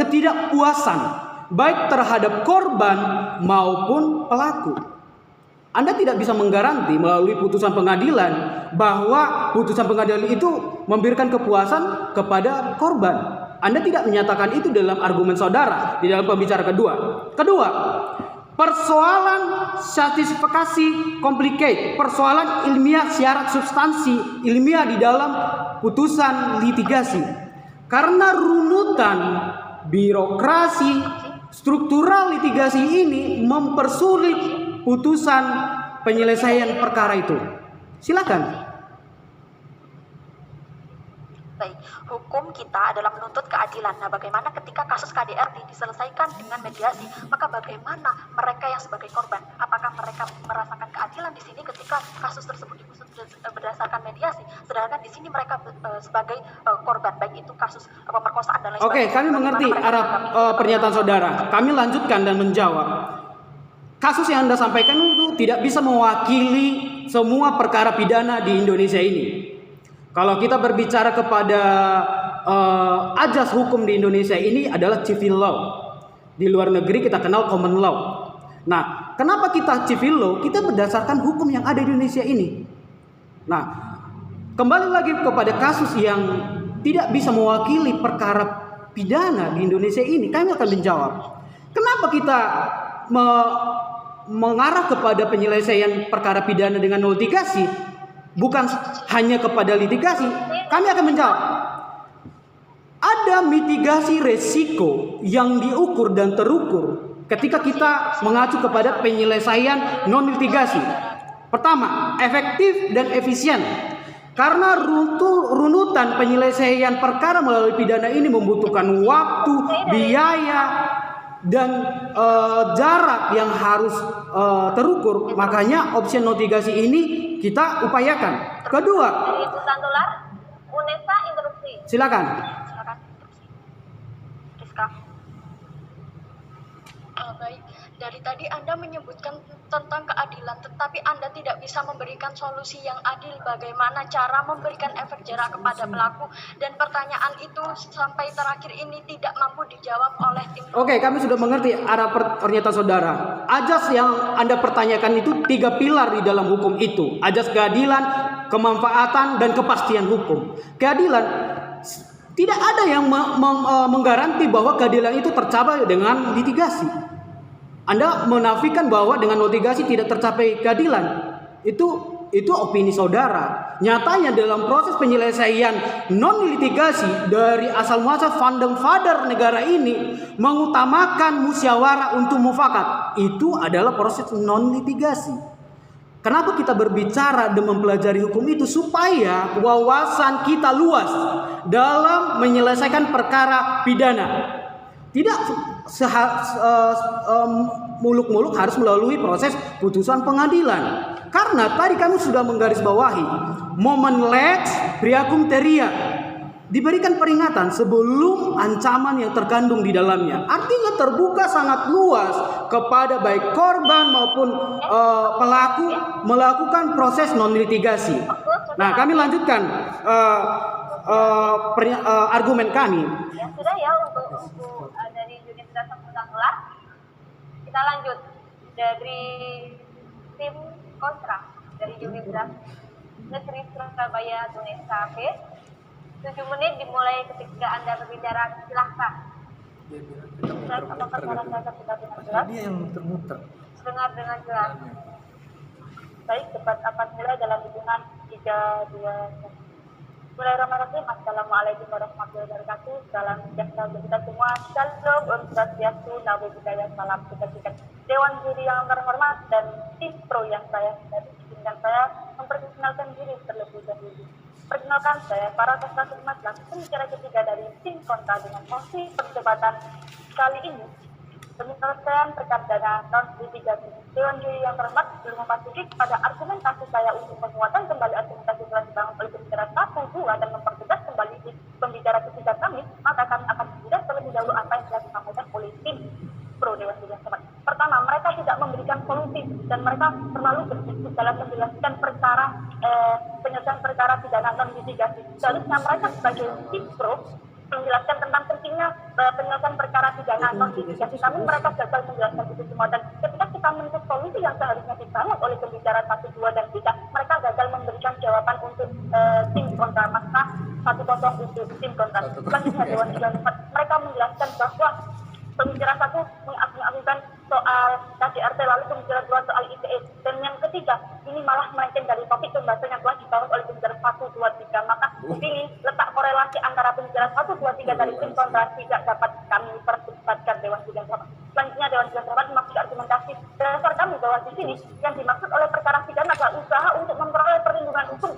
ketidakpuasan baik terhadap korban maupun pelaku. Anda tidak bisa menggaranti melalui putusan pengadilan bahwa putusan pengadilan itu memberikan kepuasan kepada korban. Anda tidak menyatakan itu dalam argumen saudara di dalam pembicara kedua. Kedua, persoalan satisfaksi complicate, persoalan ilmiah syarat substansi ilmiah di dalam putusan litigasi. Karena runutan birokrasi struktural litigasi ini mempersulit putusan penyelesaian perkara itu. Silakan. Baik, hukum kita adalah menuntut keadilan. Nah, bagaimana ketika kasus KDRT diselesaikan dengan mediasi? Maka bagaimana mereka yang sebagai korban? Apakah mereka merasakan keadilan di sini ketika kasus tersebut diusut berdasarkan mediasi? Sedangkan di sini mereka sebagai korban, baik itu kasus pemerkosaan dan lain sebagainya. Oke, kami mengerti arah pernyataan saudara. Kami lanjutkan dan menjawab. Kasus yang Anda sampaikan itu tidak bisa mewakili semua perkara pidana di Indonesia ini. Kalau kita berbicara kepada ajas hukum di Indonesia ini adalah civil law. Di luar negeri kita kenal common law. Nah, kenapa kita civil law? Kita berdasarkan hukum yang ada di Indonesia ini. Nah, kembali lagi kepada kasus yang tidak bisa mewakili perkara pidana di Indonesia ini, kami akan menjawab, kenapa kita mengarah kepada penyelesaian perkara pidana dengan litigasi, bukan hanya kepada litigasi. Kami akan menjawab, ada mitigasi resiko yang diukur dan terukur ketika kita mengacu kepada penyelesaian non litigasi. Pertama, efektif dan efisien. Karena runutan penyelesaian perkara melalui pidana ini membutuhkan waktu, biaya, dan jarak yang harus terukur. Makanya opsi litigasi ini kita upayakan. Kedua, Dari Hutan Tular, UNESA interupsi. silakan. Silakan. Rizka. Baik, dari tadi Anda menyebutkan tentang keadilan, tetapi Anda tidak bisa memberikan solusi yang adil bagaimana cara memberikan efek jerah kepada pelaku, dan pertanyaan itu sampai terakhir ini tidak mampu dijawab oleh tim. Oke, kami sudah mengerti arah pernyataan saudara. Ajas yang Anda pertanyakan itu 3 pilar di dalam hukum itu. Ajas keadilan, kemanfaatan, dan kepastian hukum. Keadilan, tidak ada yang menggaranti bahwa keadilan itu tercapai dengan litigasi. Anda menafikan bahwa dengan litigasi tidak tercapai keadilan. Itu opini saudara. Nyatanya dalam proses penyelesaian non litigasi dari asal muasal founding father negara ini mengutamakan musyawarah untuk mufakat. Itu adalah proses non litigasi. Kenapa kita berbicara dan mempelajari hukum itu? Supaya wawasan kita luas dalam menyelesaikan perkara pidana. Tidak muluk-muluk harus melalui proses putusan pengadilan. Karena tadi kami sudah menggarisbawahi momen lex priacum teria, diberikan peringatan sebelum ancaman yang terkandung di dalamnya. Artinya terbuka sangat luas kepada baik korban maupun pelaku melakukan proses non litigasi. Nah, kami lanjutkan argumen kami. Ya sudah ya untuk dari Universitas Hutan Tular. Kita lanjut dari tim kontra dari Universitas Negeri Surabaya Tunesa B. 7 menit dimulai ketika Anda berbicara, silahkan. Apakah suara saya sudah dengar jelas? Dia yang muter-muter. Dengar dengan jelas. Baik, debat akan mulai dalam hitungan 3, 2, 1. Bismillahirrahmanirrahim. Assalamualaikum warahmatullahi wabarakatuh. Salam sejahtera untuk kita semua. Shalom, Om Swastiastu, Namo Buddhaya, salam kebajikan. Dewan juri yang terhormat dan tim pro yang saya izinkan saya memperkenalkan diri terlebih dahulu. Perkenalkan saya, para peserta khidmat selaku pembicara ketiga dari tim kontra dengan mosi perdebatan kali ini. Penyelesaian perkara non litigasi. Dewan juri yang terhormat belum memasuki pada argumentasi saya untuk penguatan kembali argumentasi telah dibangun oleh pembicara 1, 2 dan mempertegas kembali di pembicara ketiga kami, maka kami akan tidak terlebih dahulu apa yang telah disampaikan oleh tim pro Dewan juri yang terhormat. Pertama, mereka tidak memberikan solusi dan mereka terlalu bersikup dalam menjelaskan perkara penyelesaian perkara pidana non litigasi. Seharusnya mereka sebagai tim pro menjelaskan tentang pentingnya penyelesaian perkara pidana non litigasi. Namun mereka gagal menjelaskan itu semua, dan ketika kita menuntut solusi yang seharusnya dibangun oleh pembicara 1, 2 dan 3, mereka gagal memberikan jawaban untuk tim kontra, maka 1-0 untuk tim kontra. Selanjutnya Dewan Juri mereka menjelaskan bahwa pembicara 1 mengajukan soal KDRT, lalu pembicara 2 soal ITE, dan yang ketiga ini malah melenceng dari topik pembahasan yang telah dibangun oleh pembicara 1, 2, 3. Maka di sini letak korelasi antara pembicara 1, 2, 3 dari tim kontra tidak dapat kami perdebatkan Dewan Juri yang terhormat. Selanjutnya Dewan Juri yang terhormat memaksud argumentasi dasar kami bahwa di sini yang dimaksud oleh perkara pidana adalah usaha untuk memperoleh perlindungan hukum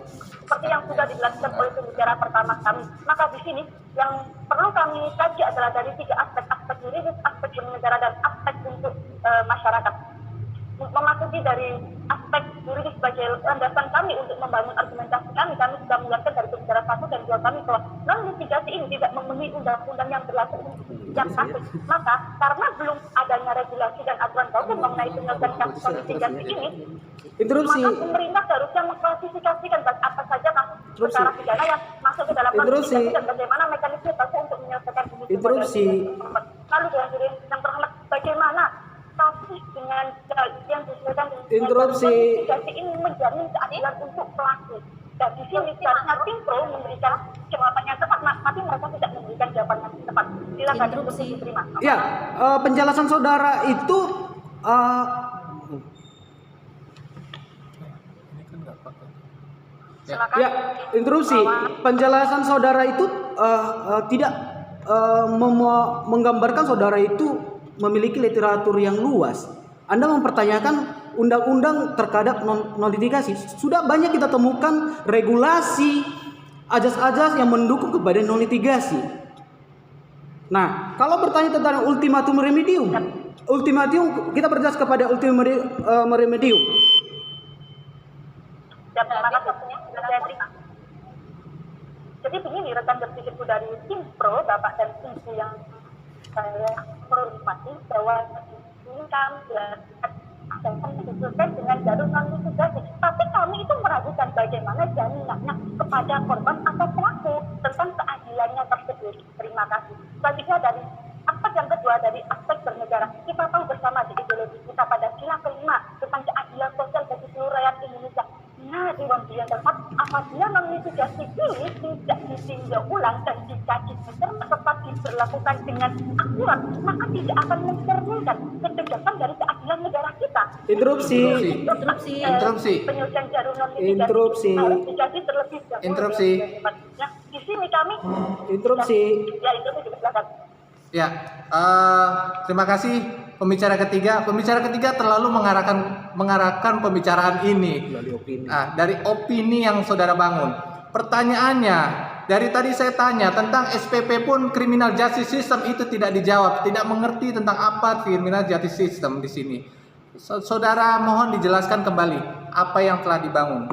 seperti yang sudah dijelaskan oleh pembicara pertama kami. Maka di sini yang perlu kami kaji adalah dari 3 aspek juridis, aspek negara dan aspek untuk masyarakat. Memasuki dari aspek juridis sebagai landasan kami untuk membangun argumentasi kami sudah menjelaskan dari pembicara 1 dan 2 kami bahwa non litigasi ini tidak memenuhi undang-undang yang berlaku yang satu. Maka karena belum adanya regulasi dan aturan hukum mengenai penyelesaian kasus non litigasi ini, maka pemerintah harusnya mengklasifikasikan apa saja kasus perkara pidana yang masuk ke dalam non litigasi dan bagaimana mekanisme baku untuk menyelesaikan ini. Interupsi. Lalu Dewan Juri yang terhormat, bagaimana kasus sih dengan yang disesuaikan dengan Interupsi. mitigasi ini menjamin keadilan untuk pelaku. Dan di sini seharusnya tim pro memberikan jawaban yang tepat, tapi mereka tidak memberikan jawaban yang tepat. Silakan Interupsi. diterima. Ya, penjelasan saudara itu Silakan. ya, interupsi. Penjelasan saudara itu tidak menggambarkan saudara itu memiliki literatur yang luas. Anda mempertanyakan undang-undang terhadap non-litigasi. Sudah banyak kita temukan regulasi, ajas-ajas yang mendukung kepada non-litigasi. Nah, kalau bertanya tentang ultimatum remedium, kita berjelas kepada ultimatum remedium. Dan terima kasih waktunya sudah saya terima. Jadi begini rekan berpikirku dari tim pro, Bapak dan Ibu yang saya hormati, bahwa ini kami akan diselesaikan dengan jalur non-litigasi. Tapi kami itu meragukan bagaimana jaminannya kepada korban atau pelaku tentang keadilannya tersebut. Terima kasih. Selanjutnya dari aspek yang kedua, dari aspek bernegara, kita tahu bersama di ideologi kita pada sila kelima tentang keadilan sosial bagi seluruh rakyat Indonesia. Nah, Dewan Pilihan Tempat, apabila non-litigasi ini tidak ditinjau ulang dan dikaji serta diberlakukan dengan akurat, maka tidak akan mencerminkan ketegasan dari keadilan negara kita. Interupsi. Penyelesaian jalur non-litigasi Interupsi. harus dikaji terlebih dahulu. Interupsi. Nah, di sini kami Interupsi. ya itu silakan. Ya, terima kasih pembicara ketiga. Pembicara ketiga terlalu mengarahkan pembicaraan ini dari opini yang saudara bangun. Pertanyaannya, dari tadi saya tanya tentang SPP pun criminal justice system itu tidak dijawab, tidak mengerti tentang apa criminal justice system di sini. Saudara mohon dijelaskan kembali apa yang telah dibangun.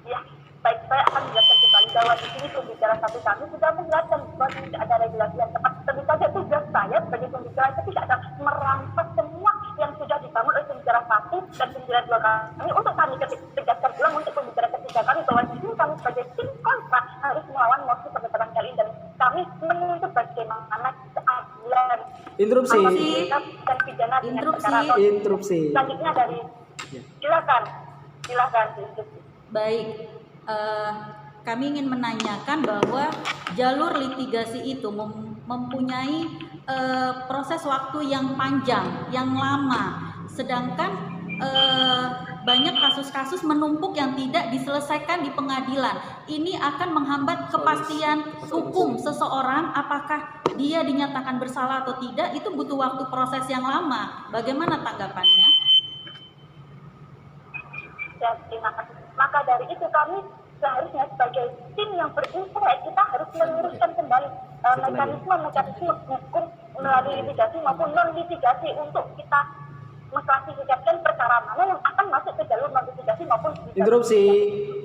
Ya, baik, saya akan menjelaskan kembali bahwa di sini pembicara satu kami sudah menjelaskan bahwa tidak ada regulasi yang tepat. Tentu saja tugas saya sebagai pembicara itu tidak akan merampas semua yang sudah dibangun oleh pembicara satu dan pembicara dua kami untuk kami tegaskan ulang untuk pembicara ketiga kami bahwa di sini kami sebagai tim kontra harus melawan mosi perdebatan kali ini dan kami menuntut bagaimana keadilan Interupsi. dan pidana dengan perkara Interupsi. selanjutnya dari silakan diinterupsi. Baik, kami ingin menanyakan bahwa jalur litigasi itu mempunyai proses waktu yang panjang, yang lama, sedangkan banyak kasus-kasus menumpuk yang tidak diselesaikan di pengadilan. Ini akan menghambat kepastian hukum seseorang, apakah dia dinyatakan bersalah atau tidak, itu butuh waktu proses yang lama. Bagaimana tanggapannya? Ya, terima kasih. Maka dari itu kami seharusnya sebagai tim yang berinsight kita harus meluruskan kembali mekanisme hukum melalui litigasi maupun non litigasi untuk kita mengklasifikasikan perkara mana yang akan masuk ke jalur non litigasi maupun litigasi. Interupsi.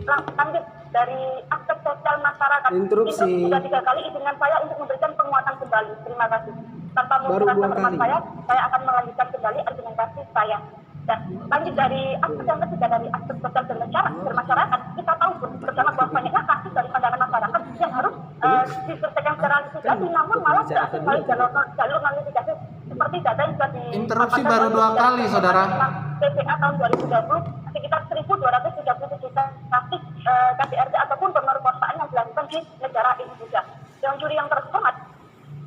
Lanjut dari aspek sosial masyarakat. Interupsi. Itu sudah 3 kali izinkan saya untuk memberikan penguatan kembali. Terima kasih. Tanpa Baru menggunakan 2 kali. saya akan melanjutkan kembali argumentasi saya. Dan lanjut dari aspek yang ketiga, dari aspek sosial dan bermasyarakat, kita tahu bersama bahwa banyaknya kasus dari pandangan masyarakat yang harus diselesaikan secara litigasi, namun malah tidak melalui jalur non litigasi seperti data yang sudah di Interupsi baru 2 kali, saudara. PPA tahun 2020 sekitar 1.237 kasus KDRT ataupun pemerkosaan yang dilakukan di negara Indonesia. Yang juri yang terhormat,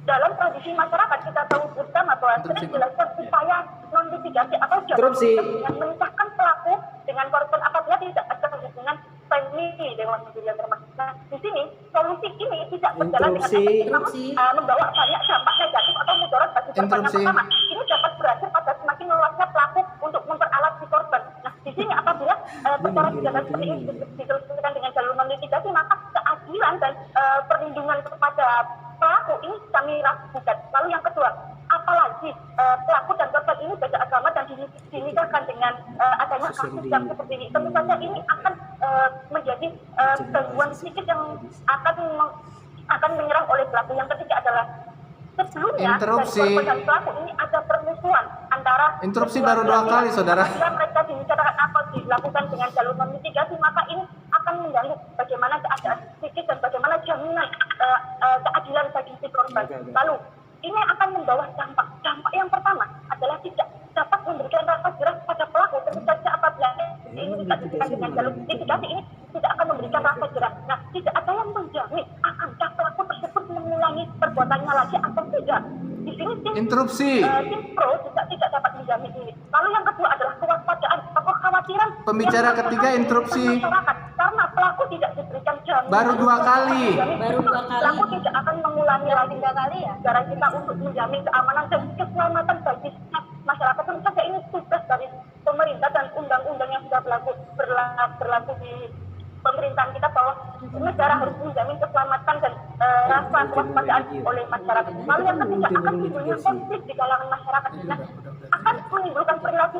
dalam tradisi masyarakat kita tahu bersama bahwa sering dilakukan upaya non litigasi atau jalur yang memisahkan pelaku dengan korban apabila tidak ada hubungan family dengan yang terhormat. Nah, di sini solusi ini tidak berjalan dengan efektif, namun membawa banyak dampak negatif atau mudarat bagi korban. Yang pertama, ini dapat berakhir pada semakin meluasnya pelaku untuk memperalat si korban. Nah, di sini apabila perkara pidana seperti ini diselesaikan dengan jalur non litigasi, maka keadilan dan perlindungan kepada pelaku ini kami ragukan. Lalu yang kedua, apalagi pelaku dan korban ini beda agama dan dinikahkan dengan adanya kasus yang seperti ini, tentu saja ini akan menjadi gangguan psikis yang akan menyerang oleh pelaku. Yang ketiga adalah sebelumnya Interupsi. dari korban dan pelaku ini ada permusuhan antara Interupsi baru 2 kali, saudara. Jika mereka dibicarakan atau dilakukan dengan jalur non litigasi, maka ini akan mengganggu bagaimana keadaan psikis dan bagaimana jaminan keadilan bagi si korban. Lalu ini akan membawa dampak yang pertama adalah tidak dapat memberikan rasa jerah pada pelaku tentu saja apabila ini tidak diberikan dengan jalur mitigasi ini tidak akan memberikan rasa jerah. Nah, tidak ada yang menjamin akankah pelaku tersebut mengulangi perbuatannya lagi atau tidak. Di sini tim pro juga tidak dapat menjamin ini. Lalu yang kedua adalah kewaspadaan atau kekhawatiran Pembicara ketiga interupsi. masyarakat karena pelaku tidak diberikan jaminan. Baru 2 kali. Pelaku tidak akan mengulangi lagi 3 kali ya. Cara kita untuk menjamin keamanan dan keselamatan bagi setiap masyarakat tentu saja ini tugas dari pemerintah dan undang-undang yang sudah berlaku di pemerintahan kita bahwa negara harus menjamin keselamatan dan rasa kewaspadaan oleh masyarakat. Lalu yang ketiga akan timbulnya konflik di kalangan masyarakat. Nah, akan menimbulkan perilaku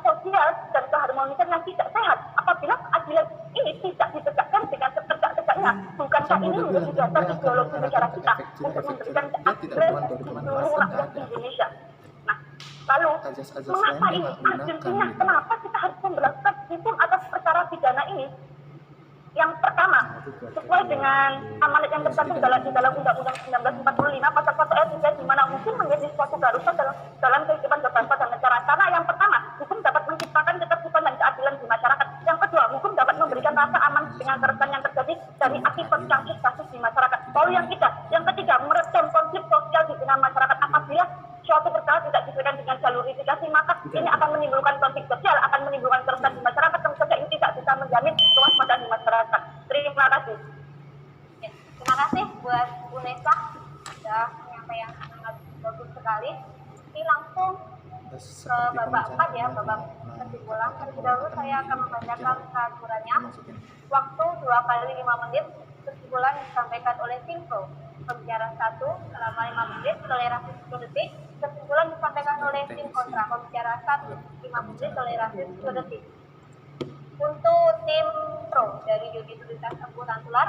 sosial dan keharmonisan yang tidak sehat apabila keadilan ini tidak ditegakkan dengan setegak-tegaknya. Bukankah ini menjadi dasar ideologi negara kita untuk memberikan keadilan bagi seluruh rakyat Indonesia? Nah, lalu mengapa ini urgensinya? Kenapa kita harus memberlakukan hukum atas perkara pidana ini? Yang pertama, sesuai dengan amanat yang tercantum di dalam Undang-Undang 1945 pasal 1 ayat 3 di mana hukum menjadi suatu garusan dalam kehidupan berbangsa dan negara. Karena yang pertama, hukum dapat menciptakan ketertiban dan keadilan di masyarakat. Yang kedua, hukum dapat memberikan rasa aman dengan keresahan yang terjadi dari akibat kasus di masyarakat. Lalu yang ketiga, meredam konflik sosial di tengah masyarakat. Apabila suatu perkara tidak diberikan dengan jalur litigasi, maka ini akan menimbulkan konflik sosial, akan menimbulkan keresahan di masyarakat. Tentu saja ini tidak bisa menjamin kewaspadaan di masyarakat. Terima kasih. Ya, terima kasih buat Bu Nesa sudah menyampaikan sangat bagus sekali. Ini langsung ke babak 4 ya, babak kesimpulan. Terlebih dahulu saya akan membacakan peraturannya. Waktu 2 kali 5 menit. Kesimpulan disampaikan oleh tim pro. Pembicara 1 selama 5 menit, toleransi 10 detik. Kesimpulan disampaikan oleh tim kontra. Pembicara 1 5 menit, toleransi 10 detik. Untuk tim pro dari Universitas Angkutan Tular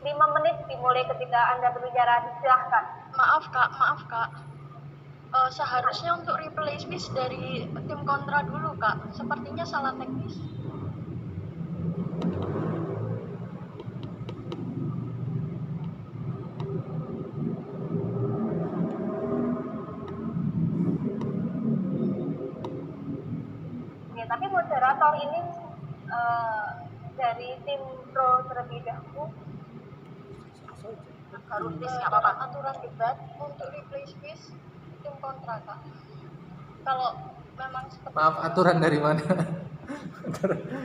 5 menit dimulai ketika Anda berbicara, silahkan. Maaf kak. Seharusnya untuk replay speech dari tim kontra dulu kak. Sepertinya salah teknis. Ya, tapi moderator ini dari tim pro terlebih dahulu Harus nggak apa-apa. Aturan debat untuk replay speech tim kontra kak. Kalau memang seperti Maaf, aturan dari mana?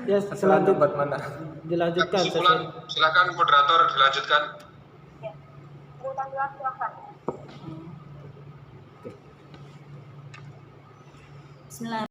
Ya, Aturan debat mana? dilanjutkan. Kesimpulan, silakan moderator dilanjutkan. ya. Angkutan Tular silahkan. Bismillah.